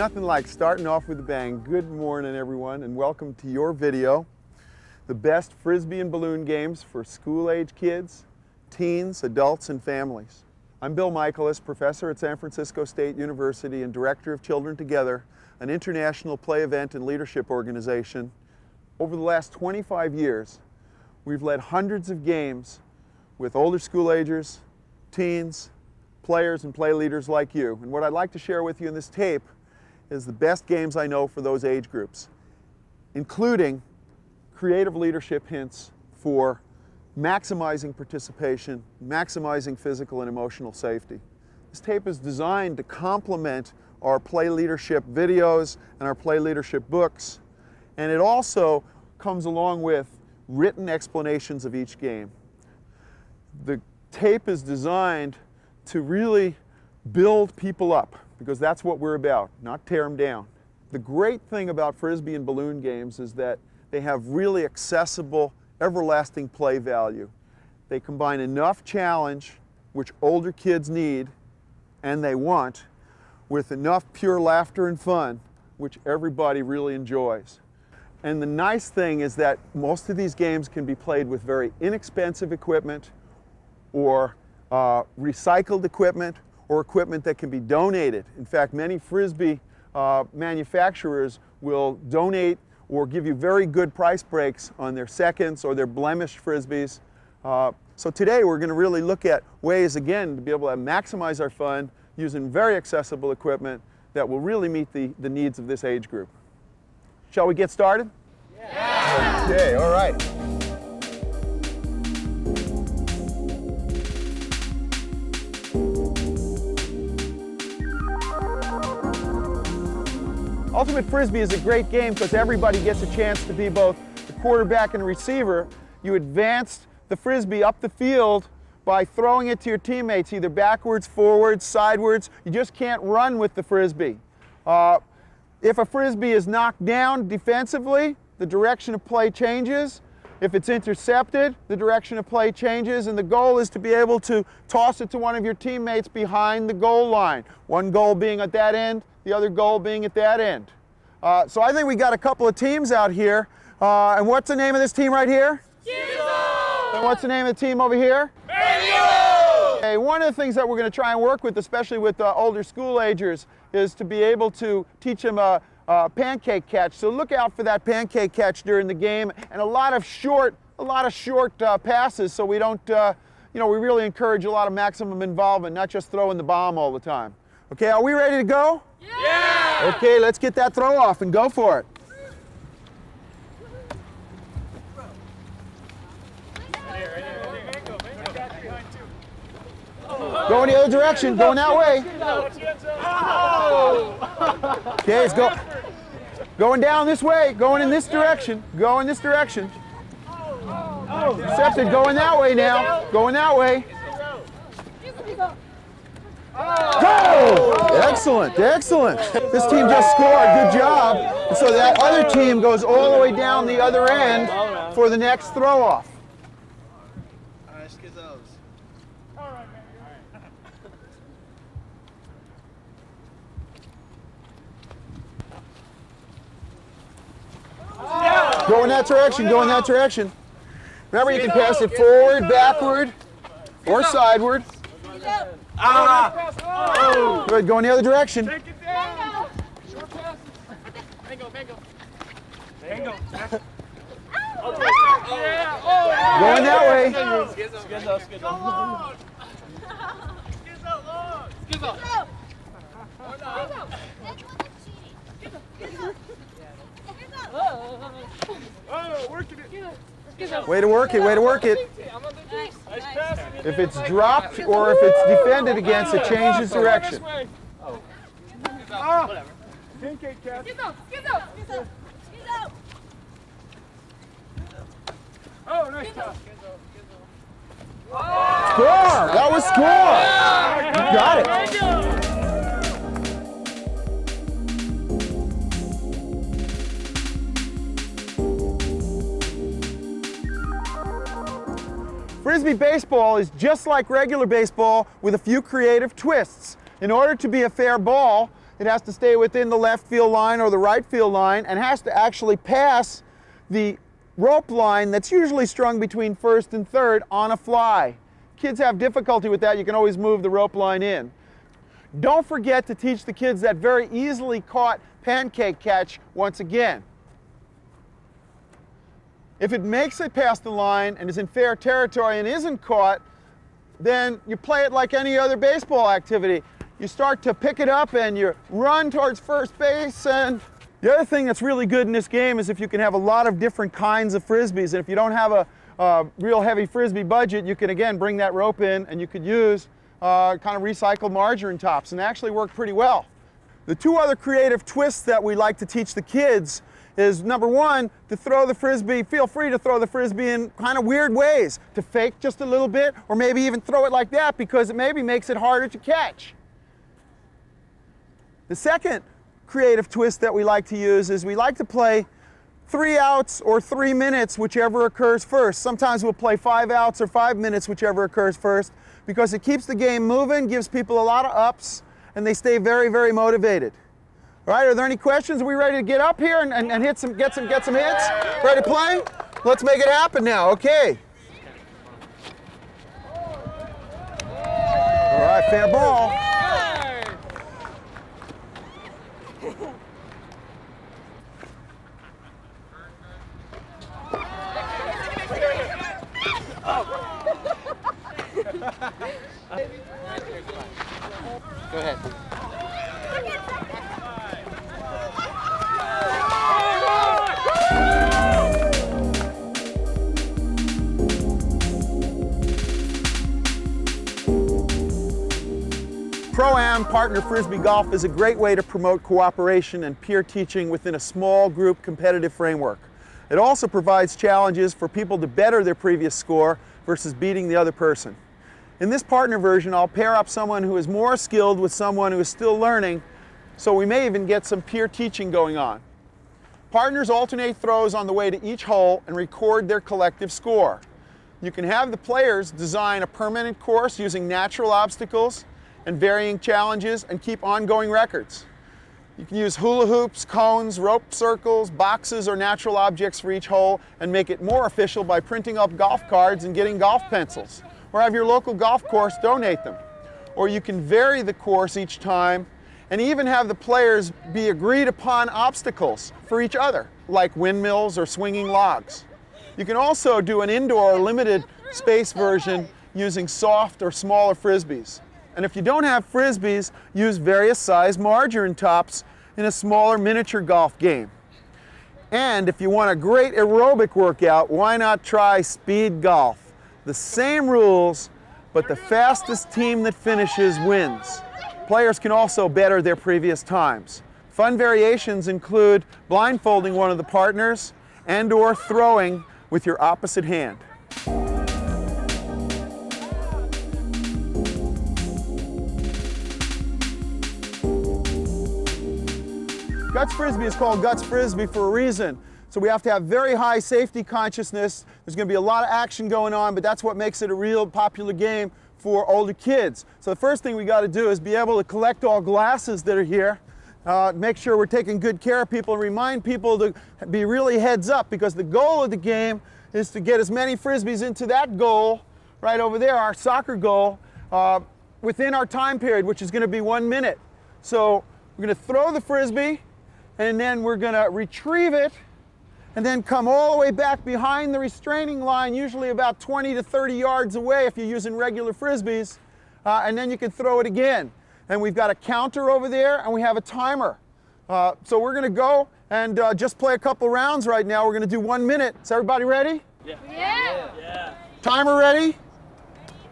nothing like starting off with a bang. Good morning, everyone, and welcome to your video, the best Frisbee and balloon games for school-age kids, teens, adults, and families. I'm Bill Michaelis, professor at San Francisco State University and director of Children Together, an international play event and leadership organization. Over the last 25 years, we've led hundreds of games with older school-agers, teens, players, and play leaders like you. And what I'd like to share with you in this tape is the best games I know for those age groups, including creative leadership hints for maximizing participation, maximizing physical and emotional safety. This tape is designed to complement our play leadership videos and our play leadership books, and it also comes along with written explanations of each game. The tape is designed to really build people up, because that's what we're about, not tear them down. The great thing about Frisbee and balloon games is that they have really accessible, everlasting play value. They combine enough challenge, which older kids need and they want, with enough pure laughter and fun, which everybody really enjoys. And the nice thing is that most of these games can be played with very inexpensive equipment or recycled equipment or equipment that can be donated. In fact, many Frisbee manufacturers will donate or give you very good price breaks on their seconds or their blemished Frisbees. So today we're going to really look at ways, again, to be able to maximize our fun using very accessible equipment that will really meet the needs of this age group. Shall we get started? Yeah! Okay, all right. Ultimate Frisbee is a great game because everybody gets a chance to be both the quarterback and receiver. You advance the Frisbee up the field by throwing it to your teammates, either backwards, forwards, sidewards. You just can't run with the Frisbee. If a Frisbee is knocked down defensively, the direction of play changes. If it's intercepted, the direction of play changes, and the goal is to be able to toss it to one of your teammates behind the goal line. One goal being at that end, the other goal being at that end. So I think we got a couple of teams out here. And what's the name of this team right here? And what's the name of the team over here? Okay, one of the things that we're going to try and work with, especially with older school-agers, is to be able to teach them a pancake catch. So look out for that pancake catch during the game, and a lot of short passes, so we don't, we really encourage a lot of maximum involvement, not just throwing the bomb all the time. Okay, are we ready to go? Yeah! Okay, let's get that throw off and go for it. Going the other direction, going that way. Okay, it's going down this way, going in this direction, go in this direction. Intercepted, going that way now, going that way. Go! Excellent, excellent. This team just scored, good job. And so that other team goes all the way down the other end for the next throw off. Go in that direction, go in that direction. Remember, you can pass it forward, backward, or sideward. Good, go in the other direction. Take it down. Short pass. Mango. Going that way. Way to work it, way to work it. If it's dropped or if it's defended against, it changes direction. Whatever. Pancake catch. Oh, nice toss. Score! That was score! You got it. Frisbee Baseball is just like regular baseball with a few creative twists. In order to be a fair ball, it has to stay within the left field line or the right field line and has to actually pass the rope line that's usually strung between first and third on a fly. Kids have difficulty with that. You can always move the rope line in. Don't forget to teach the kids that very easily caught pancake catch once again. If it makes it past the line and is in fair territory and isn't caught, then you play it like any other baseball activity. You start to pick it up and you run towards first base. And the other thing that's really good in this game is if you can have a lot of different kinds of Frisbees. And if you don't have a real heavy Frisbee budget, you can again bring that rope in and you could use kind of recycled margarine tops, and they actually work pretty well. The two other creative twists that we like to teach the kids is, number one, to throw the Frisbee, feel free to throw the Frisbee in kind of weird ways, to fake just a little bit, or maybe even throw it like that because it maybe makes it harder to catch. The second creative twist that we like to use is we like to play 3 outs or 3 minutes, whichever occurs first. Sometimes we'll play 5 outs or 5 minutes, whichever occurs first, because it keeps the game moving, gives people a lot of ups, and they stay very, very motivated. All right, are there any questions? Are we ready to get up here and get some hits? Ready to play? Let's make it happen now, okay. All right, fair ball. Go ahead. Pro-Am Partner Frisbee Golf is a great way to promote cooperation and peer teaching within a small group competitive framework. It also provides challenges for people to better their previous score versus beating the other person. In this partner version, I'll pair up someone who is more skilled with someone who is still learning, so we may even get some peer teaching going on. Partners alternate throws on the way to each hole and record their collective score. You can have the players design a permanent course using natural obstacles and varying challenges and keep ongoing records. You can use hula hoops, cones, rope circles, boxes, or natural objects for each hole and make it more official by printing up golf cards and getting golf pencils. Or have your local golf course donate them. Or you can vary the course each time and even have the players be agreed upon obstacles for each other, like windmills or swinging logs. You can also do an indoor or limited space version using soft or smaller Frisbees. And if you don't have Frisbees, use various size margarine tops in a smaller miniature golf game. And if you want a great aerobic workout, why not try speed golf? The same rules, but the fastest team that finishes wins. Players can also better their previous times. Fun variations include blindfolding one of the partners and/or throwing with your opposite hand. Guts Frisbee is called Guts Frisbee for a reason. So we have to have very high safety consciousness. There's going to be a lot of action going on, but that's what makes it a real popular game for older kids. So the first thing we got to do is be able to collect all glasses that are here, make sure we're taking good care of people, remind people to be really heads up, because the goal of the game is to get as many Frisbees into that goal right over there, our soccer goal, within our time period, which is going to be 1 minute. So we're going to throw the Frisbee, and then we're going to retrieve it, and then come all the way back behind the restraining line, usually about 20 to 30 yards away if you're using regular Frisbees, and then you can throw it again. And we've got a counter over there, and we have a timer. So we're going to go and just play a couple rounds right now. We're going to do 1 minute. Is everybody ready? Yeah. Yeah. Timer ready?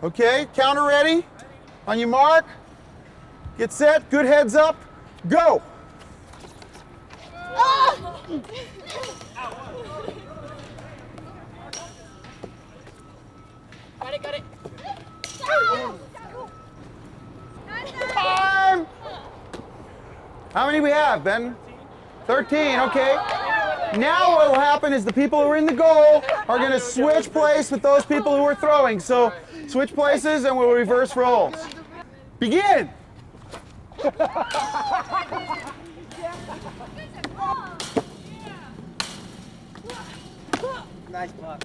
Okay, counter ready? On your mark, get set, good heads up, go! Oh! Got it. Time! How many we have, Ben? 13, okay. Now what will happen is the people who are in the goal are going to switch place with those people who are throwing. So switch places and we'll reverse roles. Begin! Nice puck.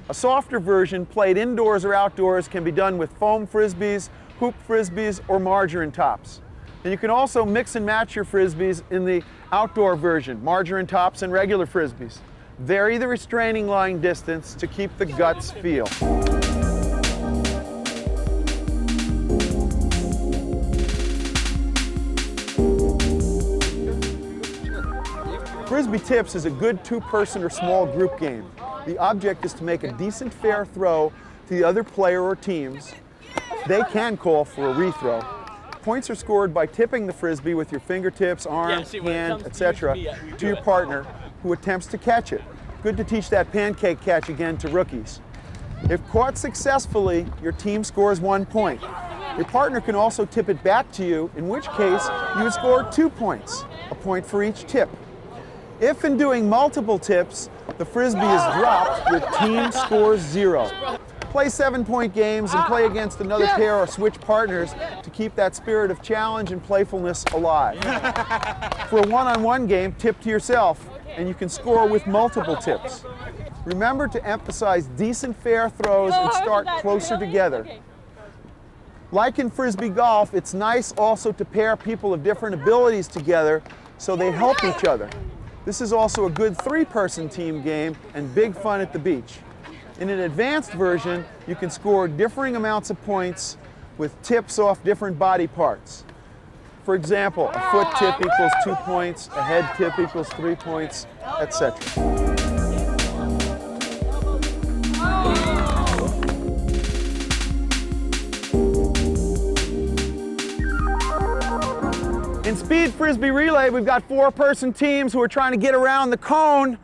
A softer version, played indoors or outdoors, can be done with foam frisbees, hoop frisbees, or margarine tops. And you can also mix and match your frisbees in the outdoor version, margarine tops and regular frisbees. Vary the restraining line distance to keep the guts feel. Frisbee tips is a good two-person or small group game. The object is to make a decent fair throw to the other player or teams. They can call for a rethrow. Points are scored by tipping the frisbee with your fingertips, arm, hand, etc. to your partner who attempts to catch it. Good to teach that pancake catch again to rookies. If caught successfully, your team scores 1 point. Your partner can also tip it back to you, in which case you would score 2 points, a point for each tip. If in doing multiple tips, the frisbee is dropped, your team scores 0. Play 7-point games and play against another pair or switch partners to keep that spirit of challenge and playfulness alive. For a one-on-one game, tip to yourself, and you can score with multiple tips. Remember to emphasize decent fair throws and start closer together. Like in Frisbee golf, it's nice also to pair people of different abilities together so they help each other. This is also a good 3-person team game and big fun at the beach. In an advanced version, you can score differing amounts of points with tips off different body parts. For example, a foot tip equals 2 points, a head tip equals 3 points, etc. In Speed Frisbee Relay, we've got 4-person teams who are trying to get around the cone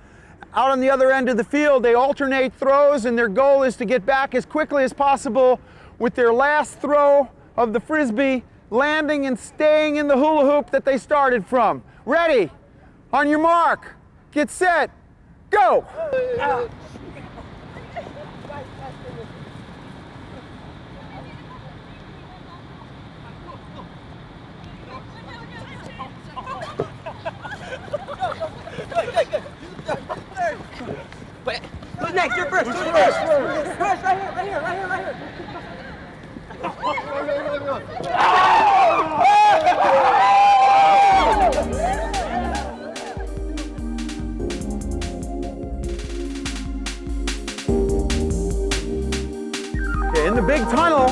out on the other end of the field. They alternate throws, and their goal is to get back as quickly as possible with their last throw of the frisbee landing and staying in the hula hoop that they started from. Ready? On your mark, get set, go! Who's next? You're first. Who's first? First, right here. Okay, in the big tunnel,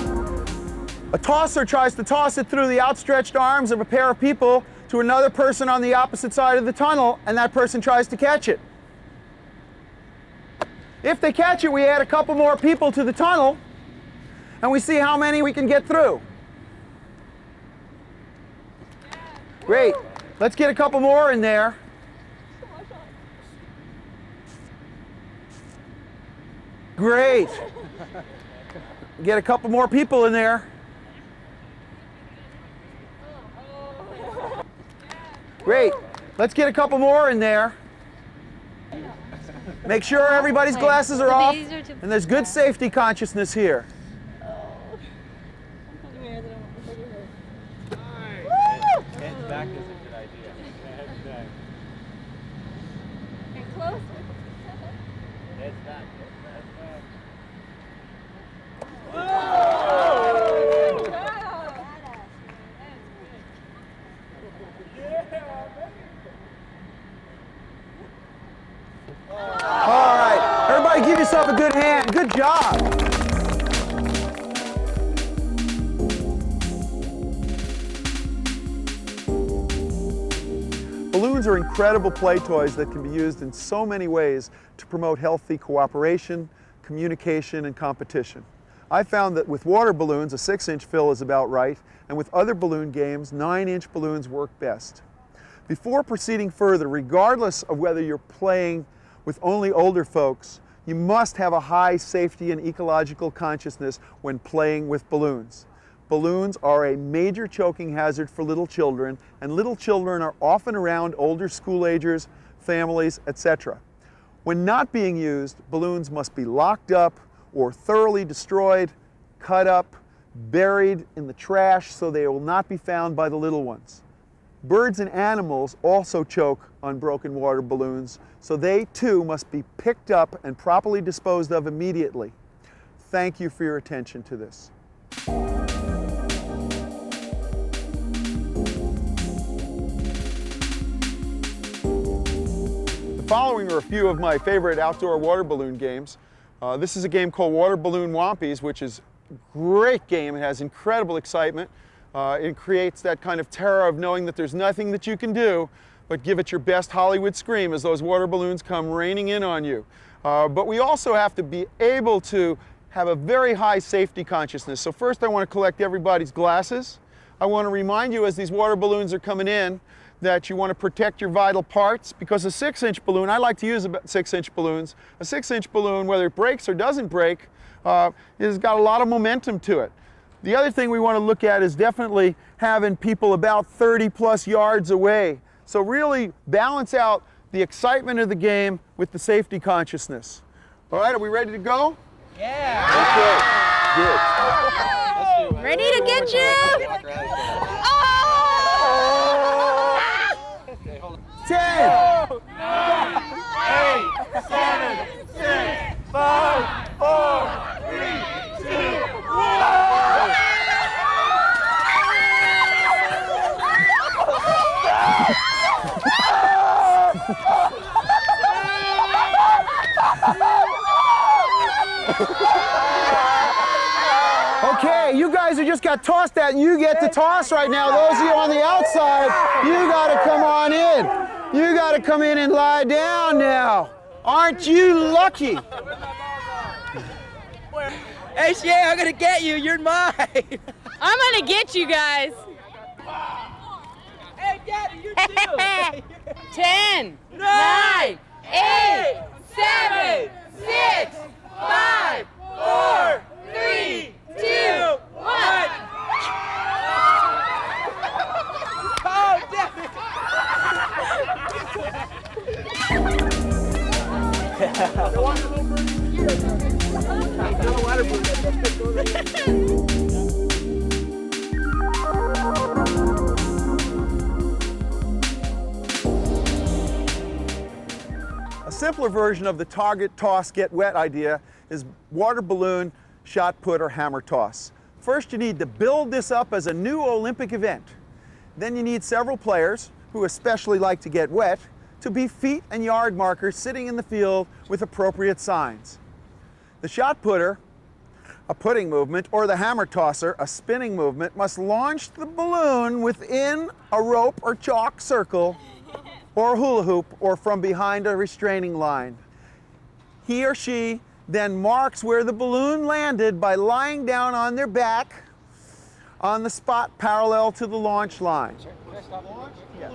a tosser tries to toss it through the outstretched arms of a pair of people to another person on the opposite side of the tunnel, and that person tries to catch it. If they catch it, we add a couple more people to the tunnel, and we see how many we can get through. Great. Let's get a couple more in there. Great. Get a couple more people in there. Great. Let's get a couple more in there. Make sure everybody's glasses are off, and there's good safety consciousness here. Head back is a good idea. Head back. And close. Head back. Head back. All right, everybody give yourself a good hand. Good job. Balloons are incredible play toys that can be used in so many ways to promote healthy cooperation, communication, and competition. I found that with water balloons, a 6-inch fill is about right, and with other balloon games, 9-inch balloons work best. Before proceeding further, regardless of whether you're playing with only older folks, You must have a high safety and ecological consciousness when playing with balloons. Balloons are a major choking hazard for little children, and little children are often around older school-agers, families, etc. When not being used, balloons must be locked up or thoroughly destroyed, cut up, buried in the trash so they will not be found by the little ones. Birds and animals also choke on broken water balloons, so they too must be picked up and properly disposed of immediately. Thank you for your attention to this. The following are a few of my favorite outdoor water balloon games. This is a game called Water Balloon Whompies, which is a great game. It has incredible excitement. It creates that kind of terror of knowing that there's nothing that you can do but give it your best Hollywood scream as those water balloons come raining in on you. But we also have to be able to have a very high safety consciousness. So first I want to collect everybody's glasses. I want to remind you as these water balloons are coming in that you want to protect your vital parts, because a 6-inch balloon, I like to use about 6-inch balloons, a 6-inch balloon, whether it breaks or doesn't break, has got a lot of momentum to it. The other thing we want to look at is definitely having people about 30+ yards away. So really balance out the excitement of the game with the safety consciousness. All right, are we ready to go? Yeah. Okay, good. Ready to get you? Okay, hold on. 10, 8, 7, 6, 5, 4, 3, 2, 1. Okay, you guys who just got tossed at, you get to toss right now. Those of you on the outside, you gotta come on in. You gotta come in and lie down now. Aren't you lucky? Hey, Shay, I'm gonna get you. You're mine. I'm gonna get you guys. Hey, Daddy, you're too. 10, 9, 8, 7, 6, 5, 4, 3, 2, 1. Oh, damn it. A simpler version of the target, toss, get wet idea is water balloon, shot put, or hammer toss. First, you need to build this up as a new Olympic event. Then you need several players, who especially like to get wet, to be feet and yard markers sitting in the field with appropriate signs. The shot putter, a putting movement, or the hammer tosser, a spinning movement, must launch the balloon within a rope or chalk circle or hula hoop, or from behind a restraining line. He or she then marks where the balloon landed by lying down on their back on the spot parallel to the launch line. Yes.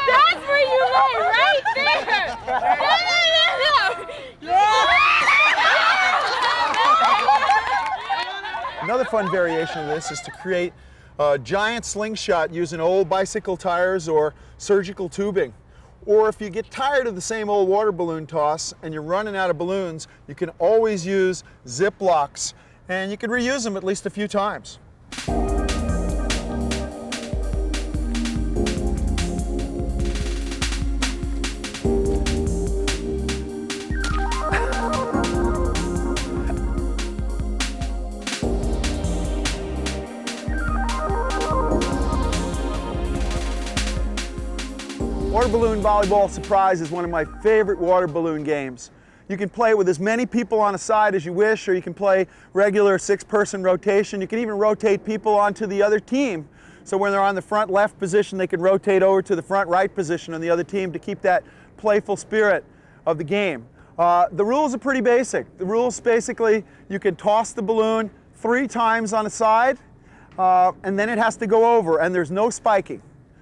That's where you lay, right there. Another fun variation of this is to create a giant slingshot using old bicycle tires or surgical tubing. Or if you get tired of the same old water balloon toss and you're running out of balloons, you can always use zip locks, and you can reuse them at least a few times. Water balloon volleyball surprise is one of my favorite water balloon games. You can play with as many people on a side as you wish, or you can play regular 6-person rotation. You can even rotate people onto the other team. So when they're on the front left position, they can rotate over to the front right position on the other team to keep that playful spirit of the game. The rules are pretty basic. The rules basically, you can toss the balloon 3 times on a side, and then it has to go over, and there's no spiking.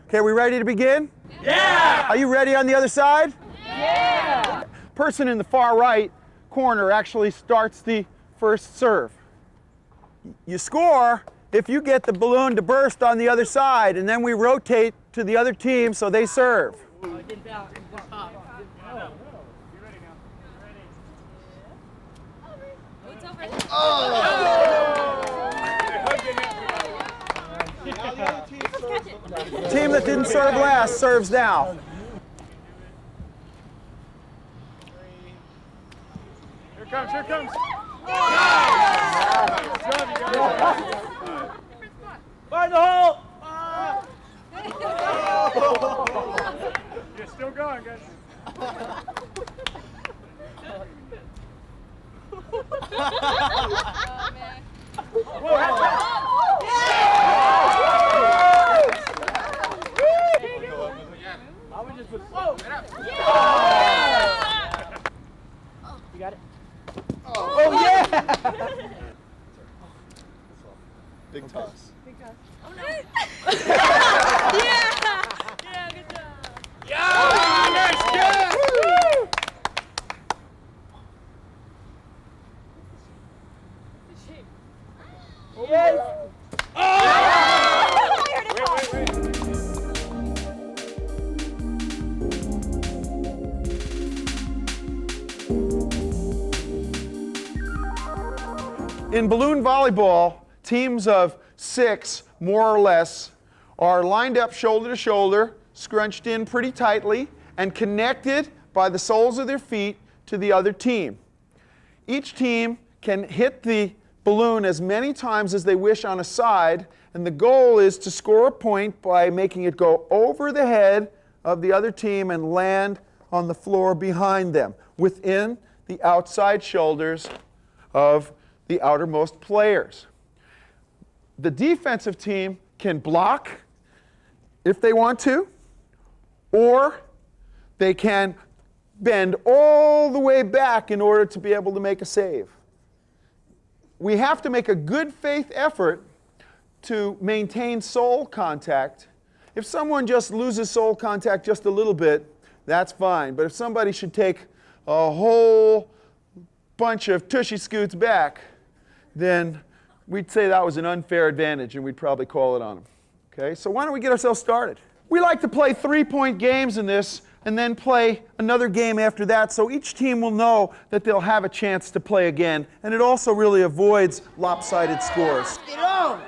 Okay, are we ready to begin? Yeah! Are you ready on the other side? Yeah! Person in the far right corner actually starts the first serve. You score if you get the balloon to burst on the other side, and then we rotate to the other team so they serve. Team that didn't serve last serves now. Here comes, here comes. Find the hole! You're still going, guys. You got it? Oh yeah! Big toss. Oh no. Yeah! Yeah, good job. In balloon volleyball, teams of 6, more or less, are lined up shoulder to shoulder, scrunched in pretty tightly, and connected by the soles of their feet to the other team. Each team can hit the balloon as many times as they wish on a side, and the goal is to score a point by making it go over the head of the other team and land on the floor behind them, within the outside shoulders of the outermost players. The defensive team can block if they want to, or they can bend all the way back in order to be able to make a save. We have to make a good faith effort to maintain sole contact. If someone just loses sole contact just a little bit, that's fine. But if somebody should take a whole bunch of tushy scoots back, then we'd say that was an unfair advantage and we'd probably call it on them. Okay, so why don't we get ourselves started? We like to play 3-point games in this and then play another game after that, so each team will know that they'll have a chance to play again, and it also really avoids lopsided scores. Get on!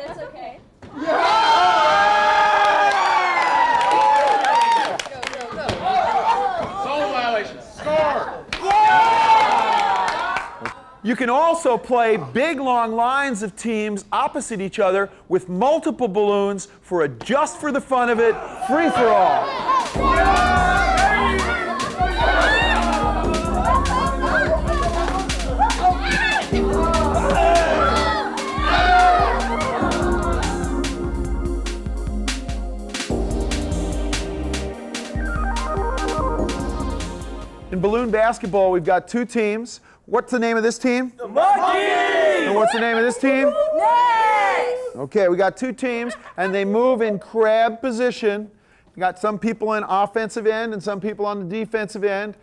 That's okay. You can also play big long lines of teams opposite each other with multiple balloons for a just for the fun of it free-for-all. In balloon basketball, we've got 2 teams. What's the name of this team? The Whompies! And what's the name of this team? Yes! Okay, we got 2 teams, and they move in crab position. We got some people in offensive end and some people on the defensive end.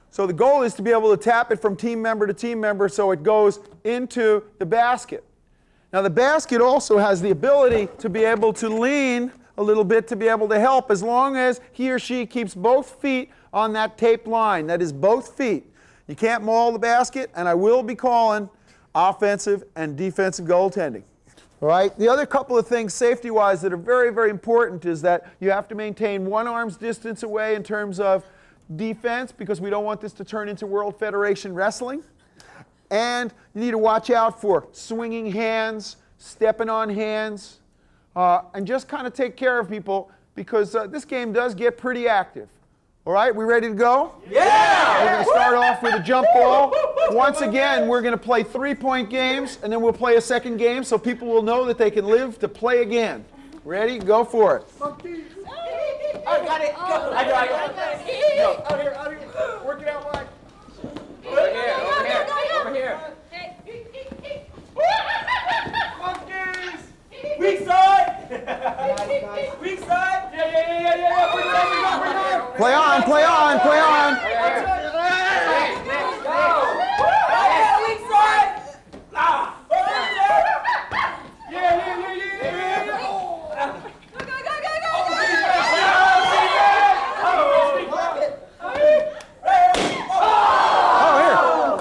So the goal is to be able to tap it from team member to team member so it goes into the basket. Now the basket also has the ability to be able to lean a little bit to be able to help as long as he or she keeps both feet on that taped line. That is both feet. You can't maul the basket, and I will be calling offensive and defensive goaltending. All right. The other couple of things safety-wise that are very, very important is that you have to maintain 1 arm's distance away in terms of defense, because we don't want this to turn into World Federation Wrestling. And you need to watch out for swinging hands, stepping on hands, and just kind of take care of people, because this game does get pretty active. All right, we ready to go? Yeah! We're going to start off with a jump ball. Once again, we're going to play 3-point games, and then we'll play a second game so people will know that they can live to play again. Ready? Go for it. I got it. Go. I got it. Go. Out here. Work it out wide. Over here. Monkeys. Weak side. Weak side. Yeah. Bring it up. Play on. Weak side.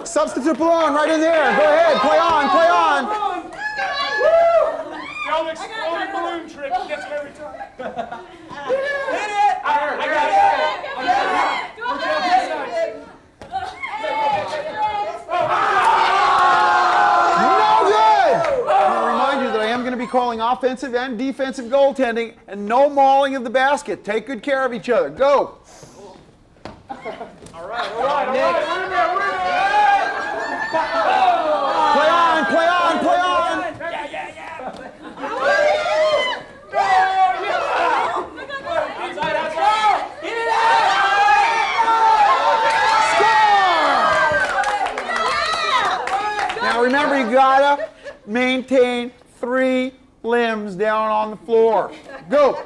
Substitute Balloon right in there. Go ahead. Play on. The exploding balloon trick gets him every time. Hit it. I got it. No good! I want to remind you that I am going to be calling offensive and defensive goaltending, and no mauling of the basket. Take good care of each other. Go! All right. We're in there. Play on! Now remember, you gotta maintain 3 limbs down on the floor. Go!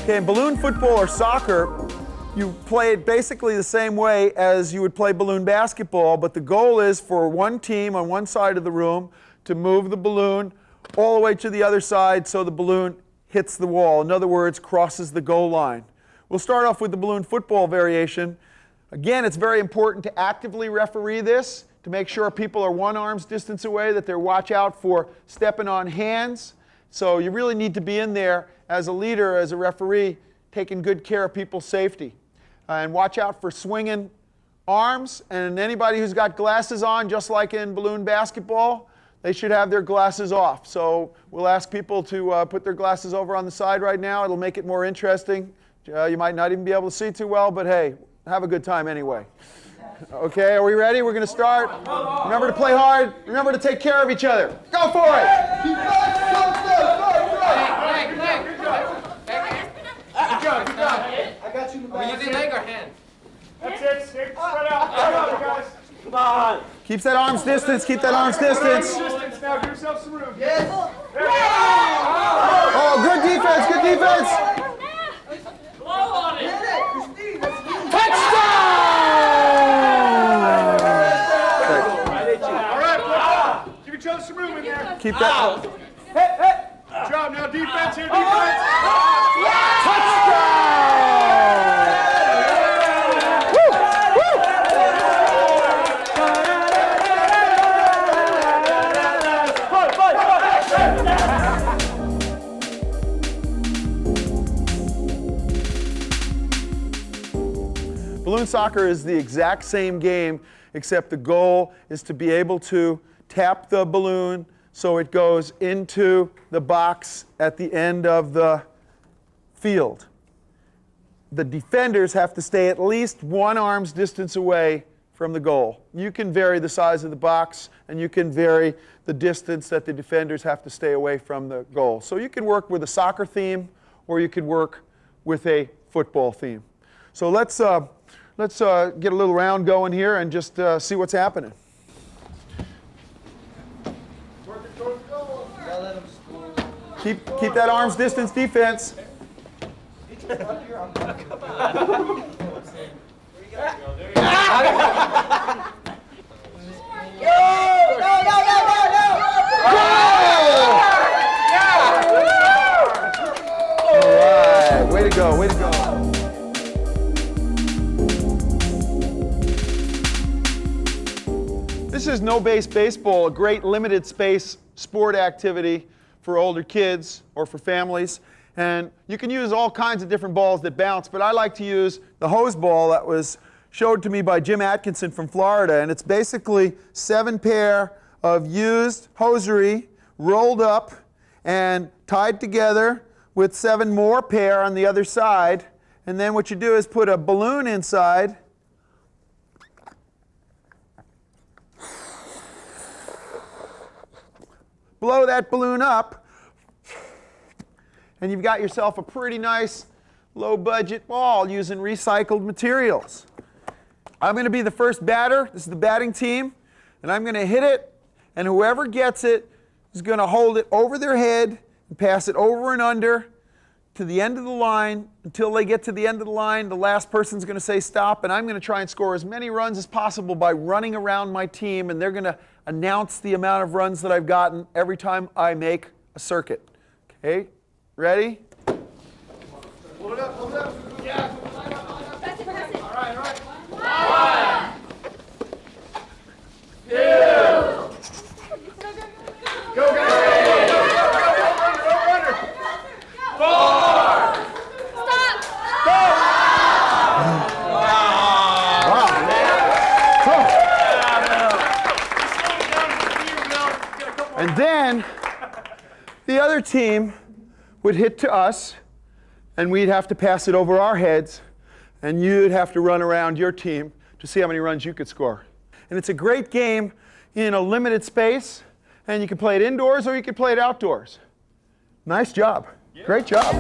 Okay, in balloon football or soccer, you play it basically the same way as you would play balloon basketball, but the goal is for one team on one side of the room to move the balloon all the way to the other side so the balloon hits the wall. In other words, crosses the goal line. We'll start off with the balloon football variation. Again, it's very important to actively referee this, to make sure people are 1 arm's distance away, that they're watch out for stepping on hands. So you really need to be in there as a leader, as a referee, taking good care of people's safety. And watch out for swinging arms, and anybody who's got glasses on, just like in balloon basketball, they should have their glasses off. So we'll ask people to put their glasses over on the side right now. It'll make it more interesting. You might not even be able to see too well, but hey, have a good time anyway. Okay, are we ready? We're going to start. Remember to play hard. Remember to take care of each other. Go for it! Good job. I got you in the back. Are we using leg or hand? That's it. Spread out, guys. Come on. Keep that arm's distance. Keep that arm's distance. Distance now. Give yourself some room. Yes. Oh, good defense. Good defense. Blow on it. Touchdown! All right. Give each other some room in there. Keep that. Good job. Now defense here. Defense. Balloon soccer is the exact same game, except the goal is to be able to tap the balloon so it goes into the box at the end of the field. The defenders have to stay at least 1 arm's distance away from the goal. You can vary the size of the box, and you can vary the distance that the defenders have to stay away from the goal. So you can work with a soccer theme, or you could work with a football theme. So let's get a little round going here and just see what's happening. Keep that arm's distance defense. snow-based baseball, a great limited space sport activity for older kids or for families. And you can use all kinds of different balls that bounce, but I like to use the hose ball that was showed to me by Jim Atkinson from Florida. And it's basically 7 pair of used hosiery rolled up and tied together with 7 more pair on the other side. And then what you do is put a balloon inside. Blow that balloon up, and you've got yourself a pretty nice low-budget ball using recycled materials. I'm going to be the first batter. This is the batting team, and I'm going to hit it, and whoever gets it is going to hold it over their head and pass it over and under to the end of the line. Until they get to the end of the line, the last person's going to say stop, and I'm going to try and score as many runs as possible by running around my team, and they're going to announce the amount of runs that I've gotten every time I make a circuit. Okay, ready? Hold it up, hold it up. Yeah. Press it, press it. All right, all right. 1, 2. Go, go, go. And then the other team would hit to us, and we'd have to pass it over our heads, and you'd have to run around your team to see how many runs you could score. And it's a great game in a limited space, and you can play it indoors or you can play it outdoors. Nice job. Yeah. Great job.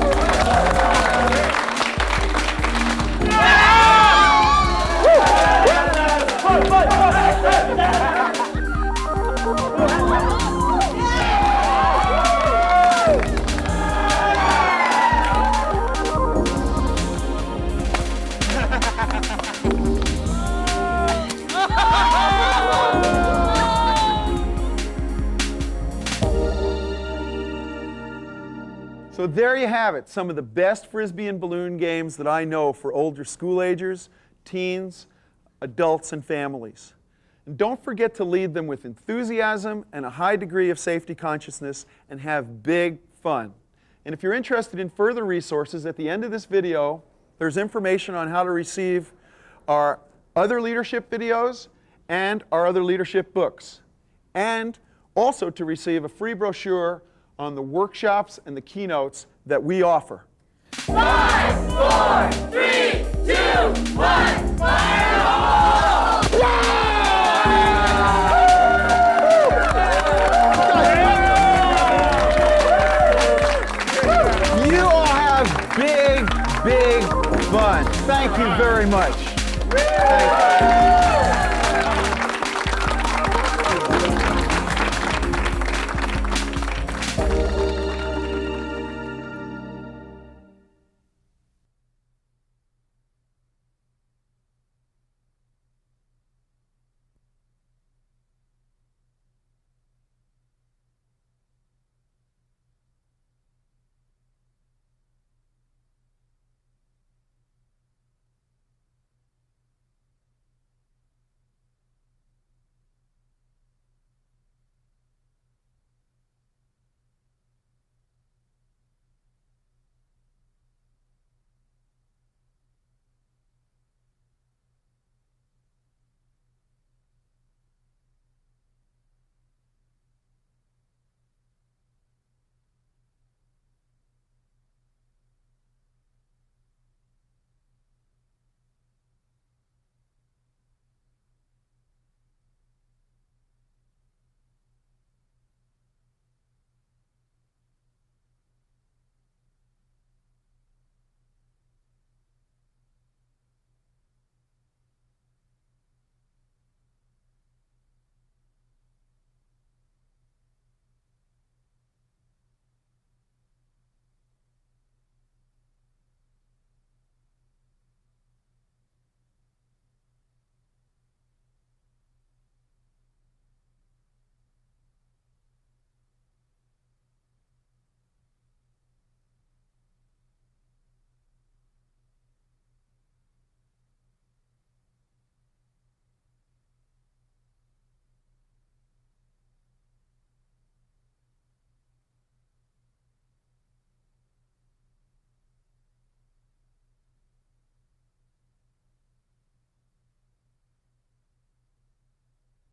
So there you have it, some of the best Frisbee and balloon games that I know for older school agers, teens, adults, and families. And don't forget to lead them with enthusiasm and a high degree of safety consciousness, and have big fun. And if you're interested in further resources, at the end of this video, there's information on how to receive our other leadership videos and our other leadership books, and also to receive a free brochure on the workshops and the keynotes that we offer. 5, 4, 3, 2, 1, fire hole! You all have big, big fun. Thank you very much.